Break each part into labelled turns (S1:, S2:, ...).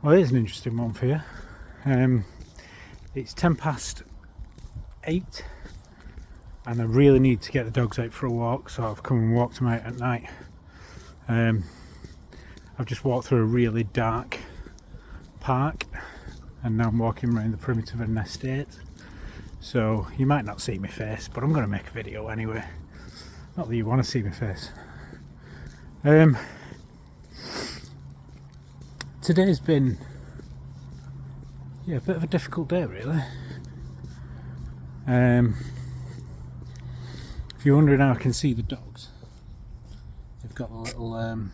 S1: Well, here's an interesting one for you. It's 8:10 and I really need to get the dogs out for a walk, so I've come and walked them out at night. I've just walked through a really dark park and now I'm walking around the perimeter of an estate, so you might not see my face, but I'm going to make a video anyway. Not that you want to see my face. Today's been a bit of a difficult day, really. If you're wondering how I can see the dogs, they've got the little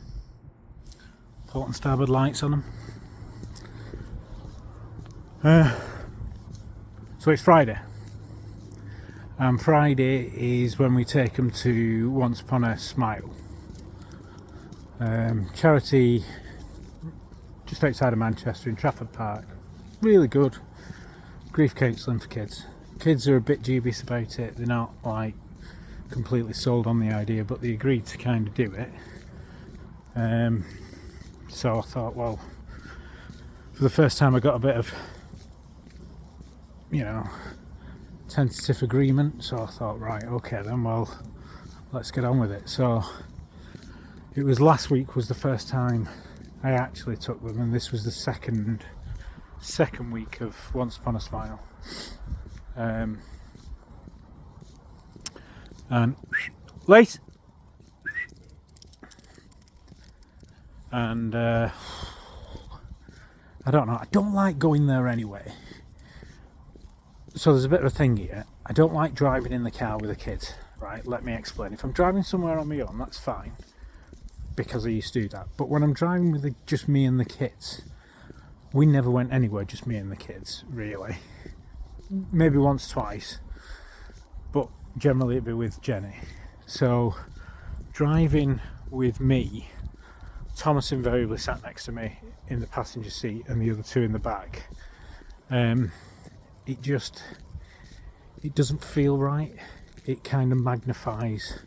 S1: port and starboard lights on them. So it's Friday, and Friday is when we take them to Once Upon a Smile, charity just outside of Manchester in Trafford Park. Really good grief counselling for kids. Kids are a bit dubious about it. They're not like completely sold on the idea, but they agreed to kind of do it. So I thought, well, for the first time I got a bit of, tentative agreement. So I thought, right, okay then, well, let's get on with it. So it was last week was the first time I actually took them, and this was the second week of Once Upon a Smile. And late, and I don't know, I don't like going there anyway. So there's a bit of a thing here. I don't like driving in the car with the kids, right? Let me explain. If I'm driving somewhere on my own, that's fine, because I used to do that. But when I'm driving with just me and the kids, we never went anywhere, just me and the kids, really. Maybe once, twice, but generally it'd be with Jenny. So driving with me, Thomas invariably sat next to me in the passenger seat and the other two in the back. It doesn't feel right. It kind of magnifies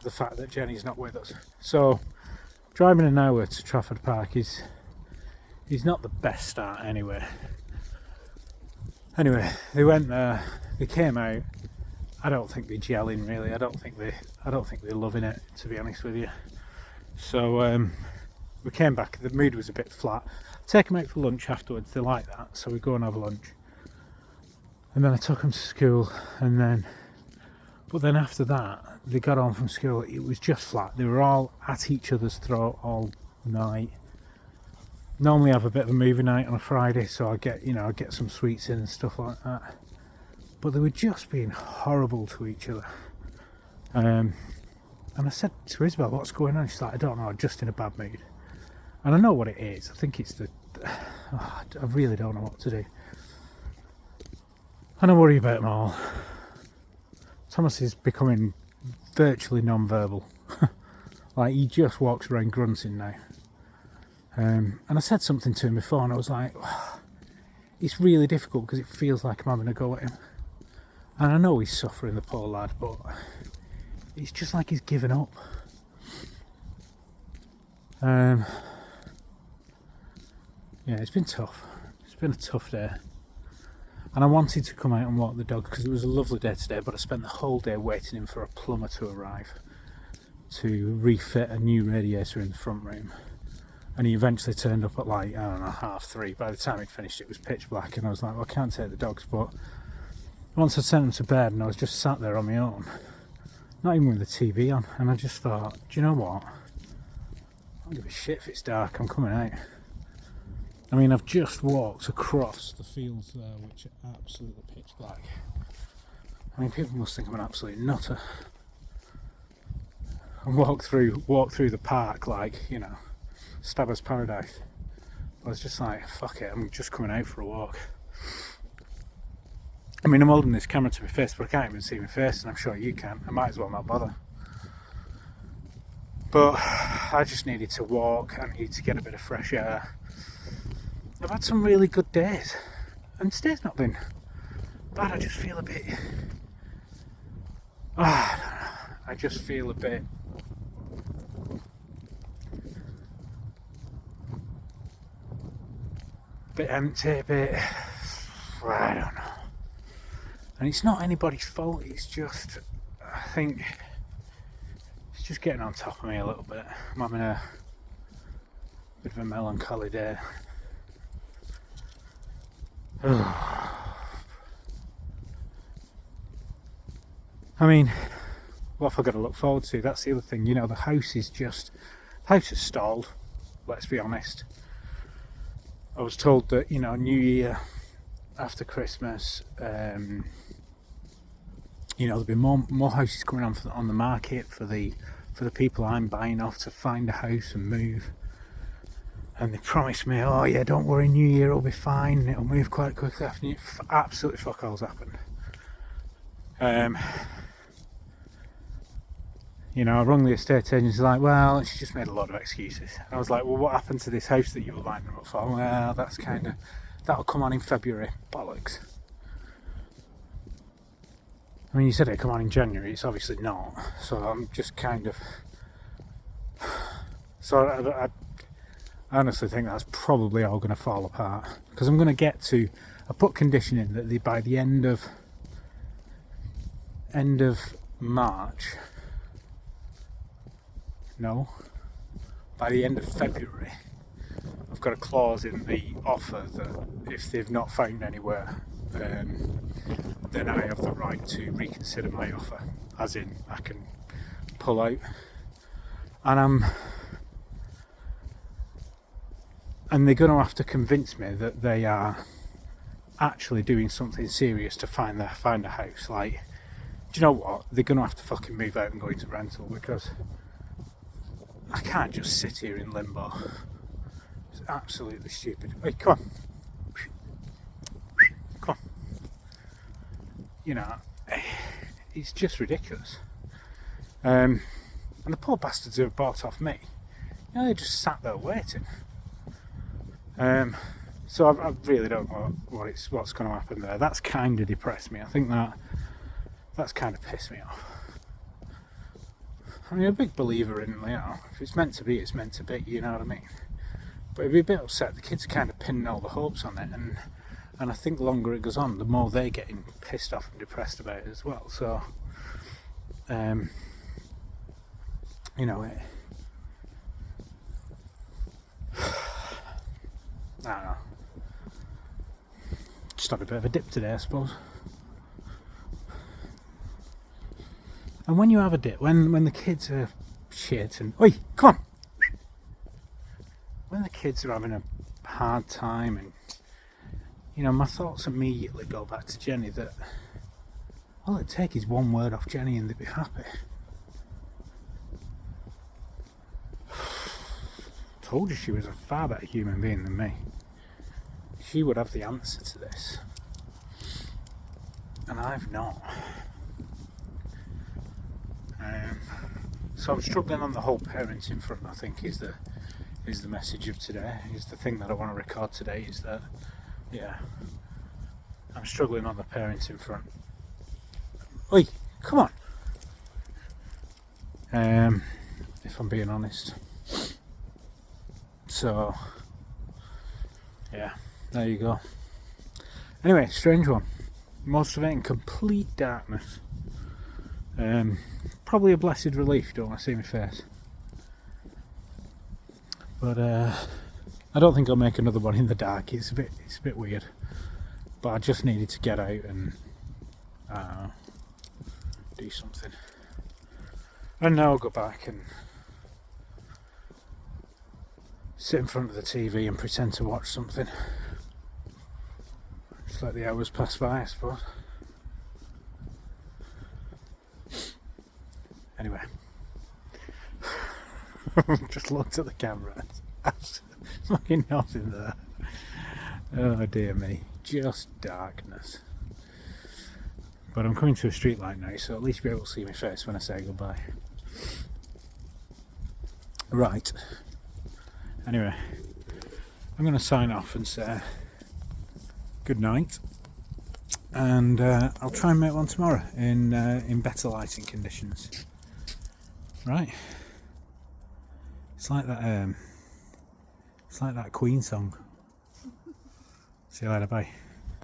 S1: the fact that Jenny's not with us. So driving an hour to Trafford Park is not the best start anyway. Anyway, they went there, they came out. I don't think they're gelling really. I don't think they're loving it, to be honest with you. So we came back. The mood was a bit flat. Take them out for lunch afterwards. They like that, so we go and have lunch. And then I took them to school, but then after that, they got home from school. It was just flat. They were all at each other's throat all night. Normally I have a bit of a movie night on a Friday, so I get some sweets in and stuff like that. But they were just being horrible to each other. And I said to Isabel, what's going on? She's like, I don't know, I'm just in a bad mood. And I know what it is. I think it's I really don't know what to do. And I worry about them all. Thomas is becoming virtually non-verbal. Like, he just walks around grunting now. And I said something to him before, and I was like, it's really difficult because it feels like I'm having a go at him. And I know he's suffering, the poor lad, but it's just like he's given up. Yeah, it's been tough. It's been a tough day. And I wanted to come out and walk the dog because it was a lovely day today, but I spent the whole day waiting in for a plumber to arrive to refit a new radiator in the front room. And he eventually turned up at 3:30. By the time he'd finished, it was pitch black, and I was like, well, I can't take the dogs. But once I'd sent them to bed and I was just sat there on my own, not even with the TV on, and I just thought, do you know what? I don't give a shit if it's dark, I'm coming out. I mean, I've just walked across the fields there, which are absolutely pitch black. I mean, people must think I'm an absolute nutter. And walk through the park like, Stabber's paradise. I was just like, fuck it, I'm just coming out for a walk. I mean, I'm holding this camera to my face, but I can't even see my face, and I'm sure you can. I might as well not bother. But I just needed to walk. I needed to get a bit of fresh air. I've had some really good days, and today's not been bad. I just feel a bit. I just feel a bit bit empty, a bit, I don't know. And it's not anybody's fault, it's just, I think, it's just getting on top of me a little bit. I'm having a bit of a melancholy day. I mean, what have I got to look forward to? That's the other thing, you know, the house is stalled, let's be honest. I was told that, you know, New Year, after Christmas, you know, there'll be more houses coming on the market for the people I'm buying off to find a house and move. And they promised me, oh yeah, don't worry, New Year will be fine, it'll move quite quickly after New Year. Absolutely fuck all's happened. You know, I rung the estate agent, like, well, she just made a lot of excuses. And I was like, well, what happened to this house that you were lining up for? Well, that'll come on in February. Bollocks. I mean, you said it'd come on in January, it's obviously not. So I'm just kind of... So I honestly think that's probably all going to fall apart. Because I'm going to get to... I put condition in that by the end of March... No, by the end of February, I've got a clause in the offer that if they've not found anywhere, then I have the right to reconsider my offer, as in I can pull out. And they're going to have to convince me that they are actually doing something serious to find a house. Like, do you know what? They're going to have to fucking move out and go into rental, because I can't just sit here in limbo. It's absolutely stupid. Hey, come on. Come on. You know, it's just ridiculous. And the poor bastards who have bought off me, you know, they just sat there waiting. So I really don't know what's going to happen there. That's kind of depressed me. I think that's kind of pissed me off. I mean, I'm a big believer in, you know, if it's meant to be, it's meant to be, you know what I mean? But it'd be a bit upset. The kids are kind of pinning all the hopes on it, and I think the longer it goes on, the more they're getting pissed off and depressed about it as well. So, you know, I don't know. Just had a bit of a dip today, I suppose. And when you have a dip, when the kids are shit and... Oi, come on! When the kids are having a hard time and... You know, my thoughts immediately go back to Jenny that... All it'd take is one word off Jenny and they'd be happy. Told you she was a far better human being than me. She would have the answer to this. And I've not. So I'm struggling on the whole parenting front, I think, is the message of today. Is the thing that I want to record today, is that, yeah, I'm struggling on the parenting front. Oi, come on. If I'm being honest. So, yeah, there you go. Anyway, strange one. Most of it in complete darkness. Probably a blessed relief, don't want to see my face. But I don't think I'll make another one in the dark. It's a bit weird. But I just needed to get out and do something. And now I'll go back and sit in front of the TV and pretend to watch something. Just let the hours pass by, I suppose. Anyway, just looked at the camera. There's fucking nothing there. Oh dear me, just darkness. But I'm coming to a street light now, so at least you'll be able to see my face when I say goodbye. Right. Anyway, I'm going to sign off and say good night. And I'll try and make one tomorrow in better lighting conditions. Right. It's like that Queen song. See you later, bye.